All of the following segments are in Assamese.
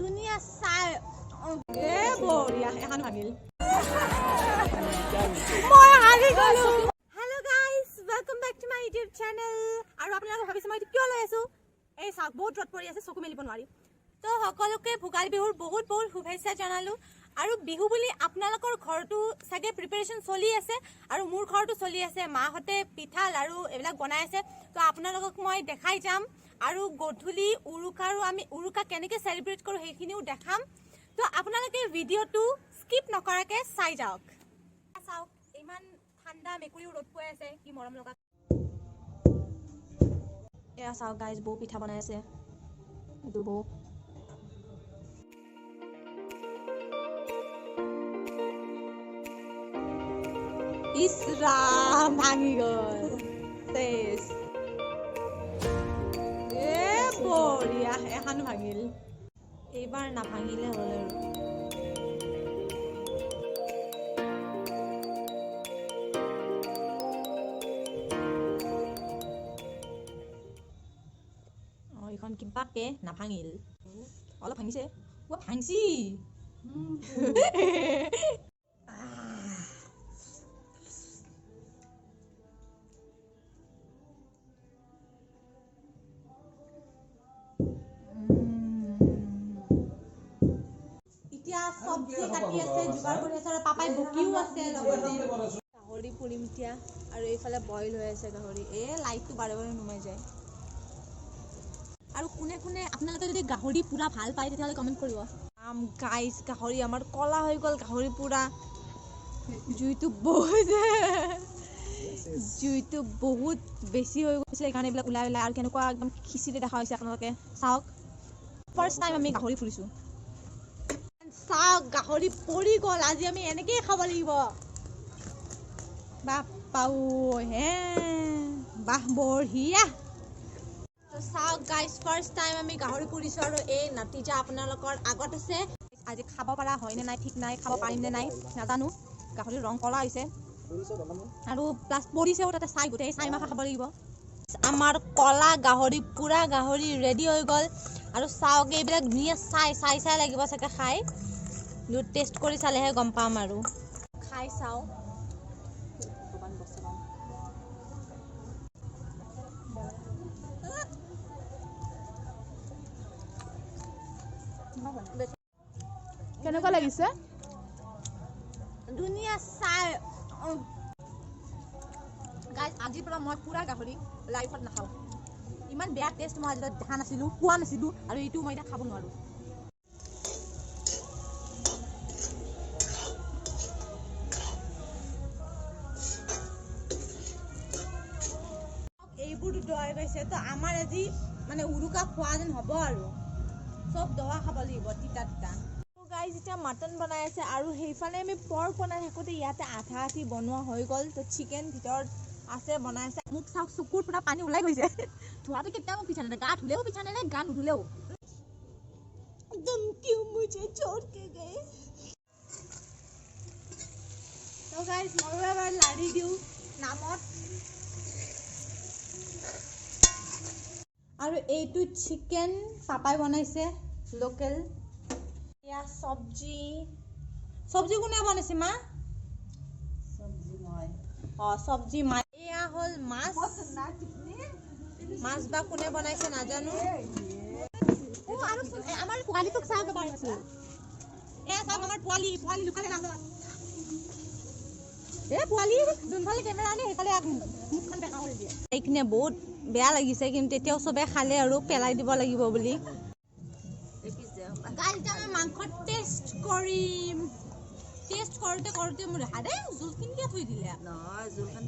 দুনিয়া চাই এ বঢ়িয়া এখন ভাগিল মই হাৰি গলো। Hello' guys, welcome back to my YouTube channel. আৰু আপোনালোকে ভাবিছে মই কিয় লৈ আছো? এই চাওক, বহুত ৰ'দ পৰি আছে, চকু মেলিব নোৱাৰি। তো সকলোকে ভোগালী বিহুৰ বহুত বহুত শুভেচ্ছা জনালো। আৰু বিহু বুলি আপোনালোকৰ ঘৰটো চাগে প্ৰিপাৰেশ্যন চলি আছে, আৰু মোৰ ঘৰটো চলি আছে। মাহঁতে পিঠা লাৰু এইবিলাক বনাই আছে, তো আপোনালোকক মই দেখাই যাম। আৰু গধূলি আমি উৰুকা কেনেকৈ চেলিব্ৰেট কৰোঁ সেইখিনিও দেখাম। তো আপোনালোকে ভিডিঅ'টো স্কিপ নকৰাকৈ চাই যাওক। চাওক, ইমান ঠাণ্ডা, মেকুৰীও ৰ'দ পুৱাই আছে, কি মৰম লগা। এয়া চাওক গাইজ, বৌ পিঠা বনাই আছে। এইটো বৌ। ইছ ৰাম, ভাঙি গ'ল চেচ। এ বঢ়িয়া, এখন ভাঙিল। এইবাৰ নাভাঙিলে হ'ল আৰু। এইখন কিবাকে নাভাঙিল, অলপ ভাঙিছে। ভাঙছি এতিয়া চব্জি কাটি আছে, যোগাৰ কৰি আছে, আৰু পাপাই বকিও আছে লগতে। গাহৰি পুৰিম এতিয়া, আৰু এইফালে বইল হৈ আছে গাহৰি। লাইটটো বাৰে বাৰে নুমাই যায়। আৰু কোনে কোনে আপোনালোকে যদি গাহৰি পুৰা ভাল পায় তেতিয়াহ'লে কমেণ্ট কৰিব। গাইজ, গাহৰি আমাৰ কলা হৈ গ'ল, গাহৰি পুৰা। জুইটো বহুত বেছি হৈ গৈছে, সেইকাৰণে এইবিলাক ওলাই আৰু কেনেকুৱা একদম খিচিৰি দেখা হৈছে আপোনালোকে চাওক। ফাৰ্ষ্ট টাইম আমি গাহৰি ফুৰিছোঁ। চাওক, গাহৰি পৰি গ'ল। আজি আমি এনেকেই খাব লাগিব। বাহ পাও হে, বাহ বঢ়িয়া। চাওক গাইজ, ফাৰ্ষ্ট টাইম আমি গাহৰি পুৰিছোঁ, আৰু এই নাতিজা আপোনালোকৰ আগত আছে। আজি খাব পৰা হয় নে নাই ঠিক নাই, খাব পাৰিম নে নাই নাজানো। গাহৰিৰ ৰং কলা হৈছে, আৰু প্লাছ পৰিছেও তাতে চাই, গোটেই চাই মাখা খাব লাগিব। আমাৰ কলা গাহৰি, পুৰা গাহৰি ৰেডি হৈ গ'ল। আৰু চাওক, এইবিলাক ধুনীয়া চাই লাগিব চাগে খাই। টেষ্ট কৰি চালেহে গম পাম, আৰু খাই চাওঁ। কেনেকুৱা লাগিছে? ধুনীয়া চাই। গাইজ, আজিৰ পৰা মই পুৰা গাহৰি লাইফত নাখাওঁ। ইমান বেয়া টেষ্ট মই আজিলৈ দেখা নাছিলোঁ, খোৱা নাছিলোঁ, আৰু এইটো মই এতিয়া খাব নোৱাৰোঁ। এইবোৰ দোৱাই গৈছে, তো আমাৰ আজি মানে উৰুকা খোৱা যেন হ'ব, আৰু চব দৱা খাব লাগিব, তিতা। গাইজ, এতিয়া মাটন বনাই আছে, আৰু সেইফালে আমি পৰ্ক বনাই থাকোঁতে ইয়াতে আধা আধি বনোৱা হৈ গ'ল। তো চিকেন ভিতৰত আছে, বনাই আছে। মোক চাওক, চকুৰ পৰা পানী ওলাই গৈছে। ধোৱাটো কেতিয়াও পিঠা নেনে, গা ধুলেও পিঠা নেনে, গা নুধুলেও। একদম কিয় মুঝে छोड़ के गए। তো গাইজ, ময়ো এবাৰ লাৰি দিওঁ নামত। আৰু এইটো চিকেন পাপাই বনাইছে, লোকেল। এয়া চব্জি কোনে বনাইছে মা? চব্জি মা। এয়া হ'ল মাছ বা কোনে বনাইছে নাজানো। আমাৰ পোৱালিটোক চাওক এবাৰ। এয়া চাওক, আমাৰ পোৱালি লুকালে নাযায়। পোৱালি যোনফালে কেমেৰা আনে সেইফালে মুখখন বেকা কৰি দিয়ে। এইখিনি বহুত বেয়া লাগিছে, কিন্তু তেতিয়াও চবে খালে আৰু পেলাই দিব লাগিব বুলি। গাইজ, আমি মাংস টেষ্ট কৰিম। টেষ্ট কৰোঁতে মোৰ জোলখিনি কিয় থৈ দিলে?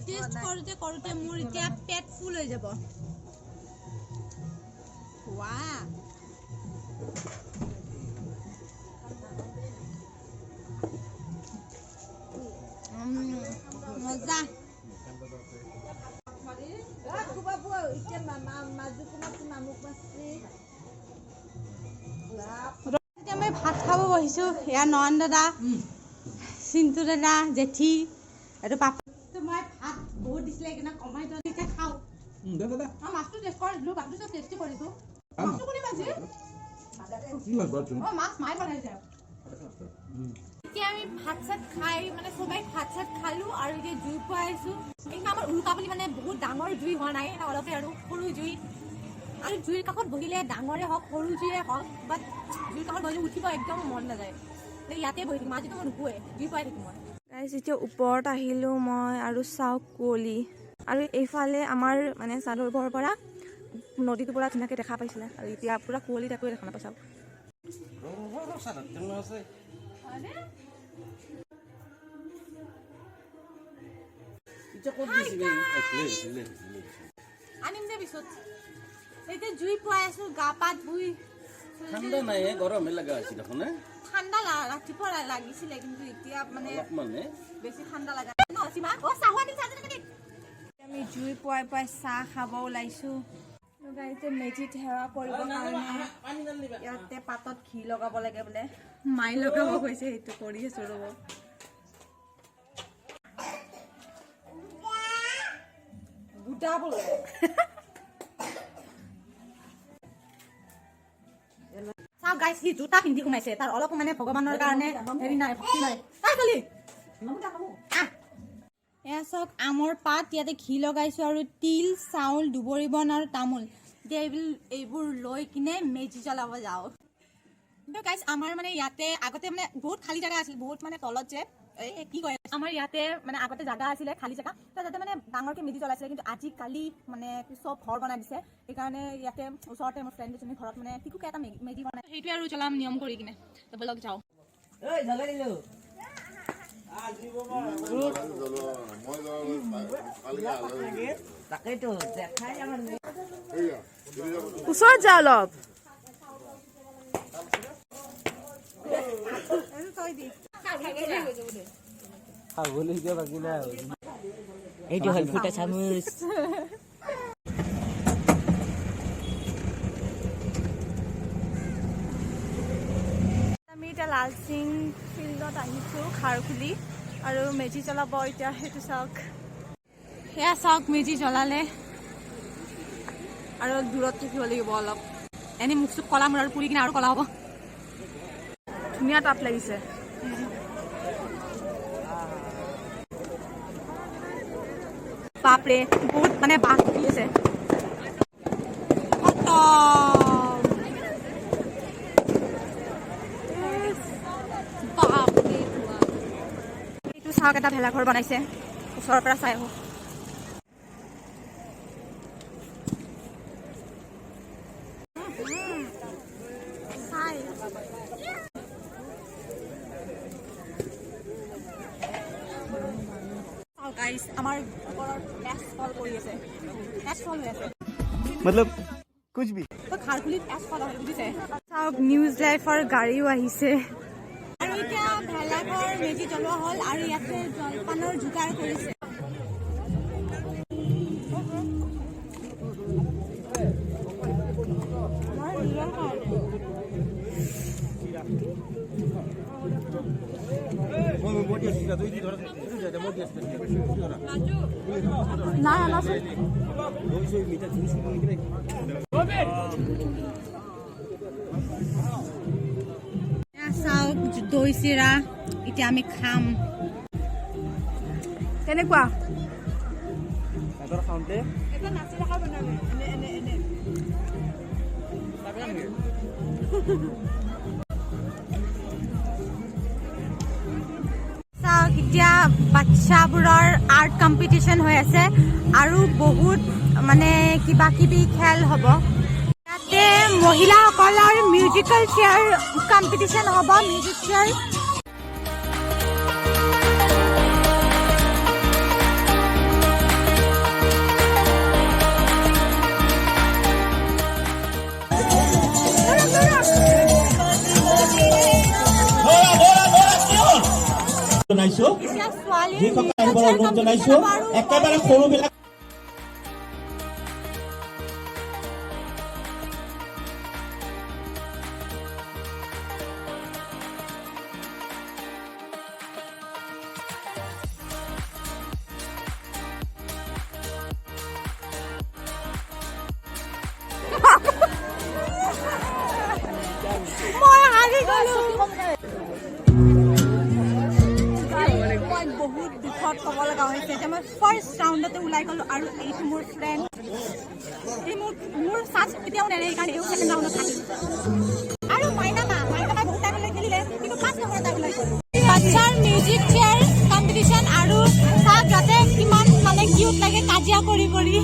টেষ্ট কৰোঁতে মোৰ এতিয়া পেট ফুল হৈ যাব। মজা। এতিয়া মই ভাত খাব বহিছোঁ। এয়া নয়ন দাদা, চিন্তু দাদা, জেঠি, এইটো পাপা। মই ভাত বহুত দিছিলে, সেইকাৰণে কমাই থৈ এতিয়া খাওঁ। মাছটো টেষ্ট কৰি দিলোঁ, বাকীটো চব টেষ্টি কৰিছোঁ। মাছটো কোনে ভাজি? মাছ মাই বনাইছে এতিয়া আমি ভাত চাত খাই মানে সবাই ভাত চাত খালো আৰু এতিয়া জুই পোৱাইছো কিন্তু আমাৰ উৰুকা বুলি মানে বহুত ডাঙৰ জুই হোৱা নাই অলপে আৰু সৰু জুই আৰু জুইৰ কাষত বহিলে ডাঙৰে হওক সৰু জুইয়ে হওক বাট জুইৰ কাষত বহিলে উঠিব একদম মন নাযায় ইয়াতে বহি থাকিম আজিতো মই নুশুৱে জুই পোৱাই থাকিম মই গাইজ এতিয়া ওপৰত আহিলোঁ মই আৰু চাওক কুঁৱলী আৰু এইফালে আমাৰ মানে চাদৰ ঘৰৰ পৰা নদীটো পুৰা ধুনীয়াকৈ দেখা পাইছিলে আৰু এতিয়া পুৰা কুঁৱলীত একোৱে দেখা নাপাওঁ চাওক আনিম যে পিছত এতিয়া জুই পোৱাই আছো গা পা ধুই ঠাণ্ডা নাই গৰমে লগা আছিল দেখোন ঠাণ্ডা ৰাতিপুৱা লাগিছিলে কিন্তু এতিয়া মানে বেছি ঠাণ্ডা লগা আমি জুই পুৱাই পুৱাই চাহ খাব ওলাইছো মেজিত সেৱা কৰিবৰ কাৰণে ইয়াতে পাতত ঘি লগাব লাগে বোলে মাই লগাব কৈছে সেইটো কৰি আছো ৰ'ব চাওক গাইছ সি জোতা পিন্ধি সোমাইছে তাৰ অলপ মানে ভগৱানৰ কাৰণে হেৰি নাই ভক্তি নাই এয়া চাওক আমৰ পাত ইয়াতে ঘি লগাইছো আৰু তিল চাউল দুবৰি বন আৰু তামোল এতিয়া এইবোৰ লৈ কিনে মেজি জ্বলাব যাওঁ কিন্তু গাইছ আমাৰ মানে ইয়াতে আগতে মানে বহুত খালী জেগা আছিল বহুত মানে তলত যে কি কয় আমাৰ ইয়াতে মানে আগতে জাগা আছিলে খালী জেগা তাতে মানে ডাঙৰকে মেজি জ্বলাইছিলে কিন্তু আজিকালি মানে চব ঘৰ বনাই দিছে সেইকাৰণে ইয়াতে ওচৰতে মোৰ ফ্ৰেণ্ড এজনী ঘৰত মানে টিকুকে এটা মেজি বনাই সেইটোৱে আৰু জ্বলাম নিয়ম কৰি কিনে বলক যাওঁ ওচৰত যা অলপ এইটো হল ফুটা চামুচ আমি এতিয়া লালসিং ফিল্ডত আহিছোঁ খাৰখুলি আৰু মেজি জ্বলাব এতিয়া সেইটো চাওক সেয়া চাওক মেজি জ্বলালে আৰু দূৰত থাকিব লাগিব অলপ এনেই মুখ চুখ কলা মোৰ আৰু পুৰি কিনে আৰু কলা হ'ব ধুনীয়া তাপ লাগিছে বাপৰে বহুত মানে বাঘ দি আছে এইটো চাওক এটা ভেলাঘৰ বনাইছে ওচৰৰ পৰা চাই আহোঁ আমাৰ ওপৰত এছফল কৰি আছে এছফল হৈ আছে मतलब कुछ भी খাৰঘুলিত এছফল হয় বুজিছে চাওক নিউজ লাইফৰ গাড়ীও আহিছে আৰু এতিয়া ভেলাঘৰ মেজি জ্বলোৱা হ'ল আৰু ইয়াতে জলপানৰ যোগাৰ কৰিছে নাই আনাচোন চাওক দৈ চিৰা এতিয়া আমি খাম কেনেকুৱা চাওক এতিয়া বাচ্চাবোৰৰ আৰ্ট কম্পিটিশ্যন হৈ আছে আৰু বহুত মানে কিবা কিবি খেল হ'ব ইয়াতে মহিলাসকলৰ মিউজিকেল চেয়াৰ কম্পিটিশ্যন হ'ব মিউজিক চেয়াৰ একেবাৰে সৰুবিলাক অলপ ক'ব লগা হৈছে যে মই ফাৰ্ষ্ট ৰাউণ্ডতে ওলাই গ'লোঁ আৰু এইটো মোৰ ফ্ৰেণ্ড এই মোৰ চান্স এতিয়াও নেৰে সেইকাৰণে এইও ছেকেণ্ড ৰাউণ্ডত থাকিল আৰু মাইনা বহুত টাইমলৈ খেলিলে কিন্তু 5 নম্বৰ টাইম ওলাই গ'ল বাচ্চাৰ মিউজিক চেয়াৰ কম্পিটিশ্যন আৰু চাওক যাতে কিমান মানে কিউট লাগে কাজিয়া কৰি খেলে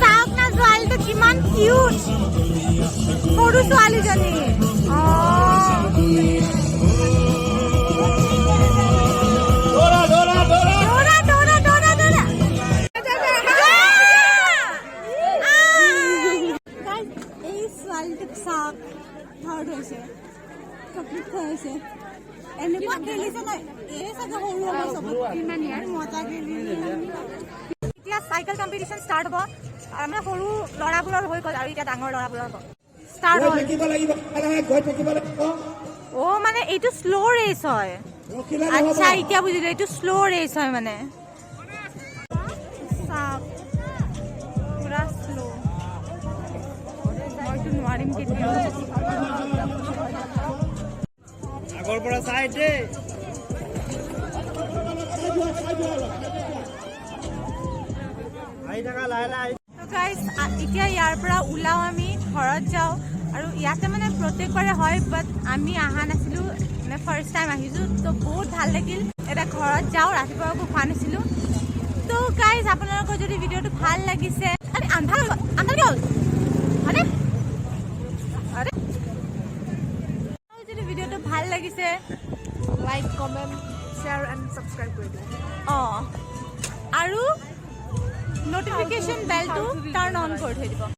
চাওক না ছোৱালীটো কিমান কিউট সৰু ছোৱালীজনী এই ছোৱালীটোক চাওক থাৰ্ড হৈছে কমপ্লিট হৈছে এনেকুৱা খেলিছে নাই এই চাগে সৰু হ'ব চবতকৈ ইমান ইয়াৰ মজা খেলিছে এতিয়া চাইকেল কম্পিটিশ্যন ষ্টাৰ্ট হ'ব আমাৰ সৰু ল'ৰাবোৰৰ হৈ গ'ল আৰু এতিয়া ডাঙৰ ল'ৰাবোৰৰ হ'ব ষ্টাৰ্ট হ'ল অ' মানে এইটো শ্ল' ৰেচ হয় আচ্ছা এতিয়া বুজিলোঁ এইটো শ্ল' ৰেচ হয় মানে চাওক পুৰা শ্ল' মইতো নোৱাৰিম কেতিয়াও আগৰ পৰা চাই দে এতিয়া ইয়াৰ পৰা ওলাওঁ আমি ঘৰত যাওঁ আৰু ইয়াতে মানে প্ৰত্যেকবাৰে হয় বাট আমি অহা নাছিলোঁ মানে ফাৰ্ষ্ট টাইম আহিছোঁ তো বহুত ভাল লাগিল এতিয়া ঘৰত যাওঁ ৰাতিপুৱা একো খোৱা নাছিলোঁ তো গাইজ আপোনালোকৰ যদি ভিডিঅ'টো ভাল লাগিছে আন্ধাৰ কি হ'ল যদি ভিডিঅ'টো ভাল লাগিছে like comment share and subscribe কৰি দিওঁ অঁ আৰু নটিফিকেশ্যন বেলটো টাৰ্ণ অন কৰি থৈ দিব